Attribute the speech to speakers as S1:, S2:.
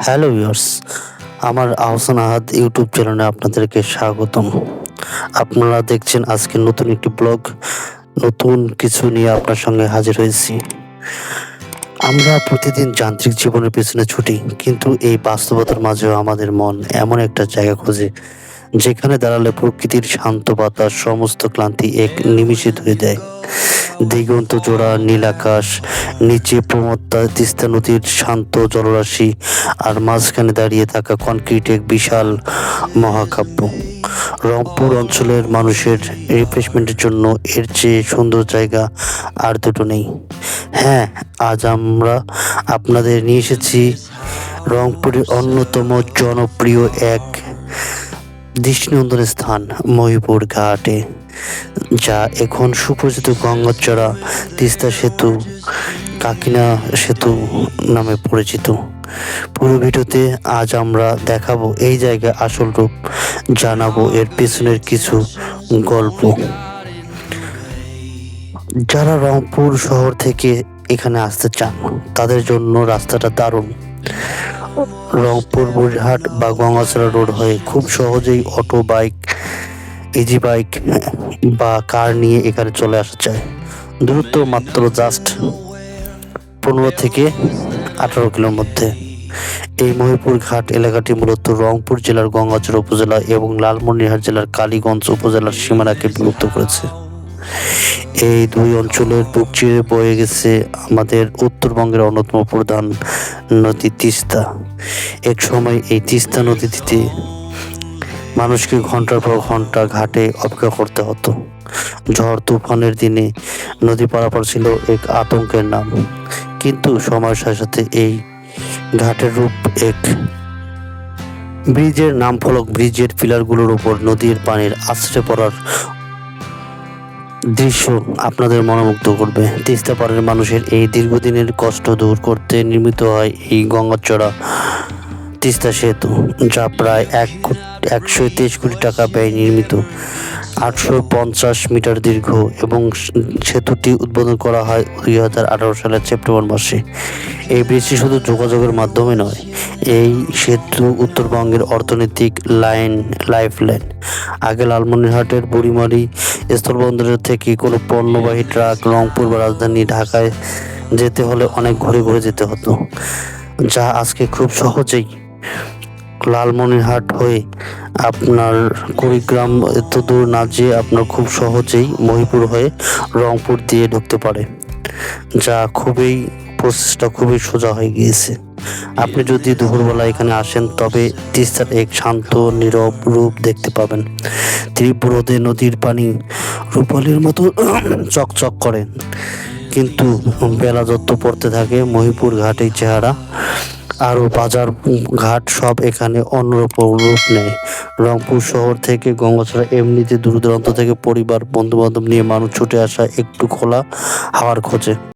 S1: Hello viewers, আমার আহসান আহাদ YouTube চ্যানেলে আপনাদেরকে স্বাগতম। আপনারা দেখছেন আজকে নতুন একটি ব্লগ, নতুন কিছু নিয়ে আপনার সঙ্গে হাজির হয়েছি। আমরা প্রতিদিন যান্ত্রিক জীবনের পেছনে ছুটি, কিন্তু এই বাস্তবতার মাঝেও আমাদের মন এমন একটা জায়গা খোঁজে যেখানে দাঁড়ালে প্রকৃতির শান্ত বাতাস সমস্ত ক্লান্তি এক নিমিষে ধুয়ে দেয়। দিগন্ত জোড়া নীল আকাশ, নিচে প্রমত্তা তিস্তা নদীর শান্ত জলরাশি, আর মাঝখানে দাঁড়িয়ে থাকা কনক্রিট এক বিশাল মহাকাব্য। রংপুর অঞ্চলের মানুষের রিফ্রেশমেন্টের জন্য এর চেয়ে সুন্দর জায়গা আর দুটো নেই। হ্যাঁ, আজ আমরা আপনাদের নিয়ে এসেছি রংপুরের অন্যতম জনপ্রিয় এক দৃষ্টিনন্দন স্থান মহিপুর ঘাটে, যা এখন সুপরিচিত গঙ্গাচড়া, তিস্তা সেতু, কাকিনা সেতু নামে পরিচিত। পুরো ভিডিওতে আজ আমরা দেখাবো এই জায়গার আসল রূপ, জানাবো এর পেছনের কিছু গল্প। যারা রংপুর শহর থেকে এখানে আসতে চান তাদের জন্য রাস্তাটা দারুণ। রংপুর বুড়িহাট বা গঙ্গাচড়া রোড হয়ে খুব সহজেই অটো, বাইক, ইজি বাইক বা কার নিয়ে এখানে চলে আসা যায়। দূরত্ব মাত্র জাস্ট 15 থেকে 18 কিলোর মধ্যে। এই মহিপুর ঘাট এলাকাটি মূলত রংপুর জেলার গঙ্গাচড়া উপজেলা এবং লালমনিরহাট জেলার কালীগঞ্জ উপজেলার সীমানাকে বিভক্ত করেছে। এই দুই অঞ্চলের বুক চিরে বয়ে গেছে আমাদের উত্তরবঙ্গের অন্যতম প্রধান নদী তিস্তা। এক সময় এই তিস্তা নদীতে মানুষকে ঘন্টার পর ঘন্টা ঘাটে অপেক্ষা করতে হতো। ঝড় তুফানের দিনে নদী পারাপার ছিল এক আতঙ্কের নাম, কিন্তু সময়ের সাথে সাথে এই ঘাটের রূপ এক ব্রিজের নাম ফলক, ব্রিজের পিলারগুলোর উপর নদীর পানির আছড়ে পড়ার দৃশ্য আপনাদের মনোমুগ্ধ করবে। তিস্তা পাড়ের মানুষের এই দীর্ঘদিনের কষ্ট দূর করতে নির্মিত হয় এই গঙ্গাচড়া তিস্তা সেতু, যা প্রায় 123 কোটি টাকা ব্যয় নির্মিত, 850 মিটার দীর্ঘ, এবং সেতুটি উদ্বোধন করা হয় 2018 সালের সেপ্টেম্বর মাসে। এই ব্রিজটি শুধু যোগাযোগের মাধ্যমে নয়, এই সেতু উত্তরবঙ্গের অর্থনৈতিক লাইফলাইন। আগে লালমনিরহাটের বুড়িমারি স্থলবন্দরের থেকে কোনো পণ্যবাহী ট্রাক রংপুর বা রাজধানী ঢাকায় যেতে হলে অনেক ঘুরে ঘুরে যেতে হতো, যা আজকে খুব সহজেই লালমনিরহাট হয়ে আপনার কুড়িগ্রাম এত দূর না যেয়ে আপনার খুব সহজেই মহিপুর হয়ে রংপুর দিয়ে ঢুকতে পারে, যা প্রসেসটা খুবই সোজা হয়ে গিয়েছে। আপনি যদি দুপুরবেলা এখানে আসেন তবে তিস্তার এক শান্ত নীরব রূপ দেখতে পাবেন। তীব্র রোদে নদীর পানি রূপালির মতো চকচক করে, কিন্তু বেলা যত পড়তে থাকে মহিপুর ঘাটের চেহারা আরও বাজার ঘাট সব এখানে অন্যরকম রূপ নেয়। রংপুর শহর থেকে গঙ্গাচড়া এমনিতে দূর দূরান্ত থেকে পরিবার, বন্ধু বান্ধব নিয়ে মানুষ ছুটে আসা একটু খোলা হাওয়ার খোঁজে।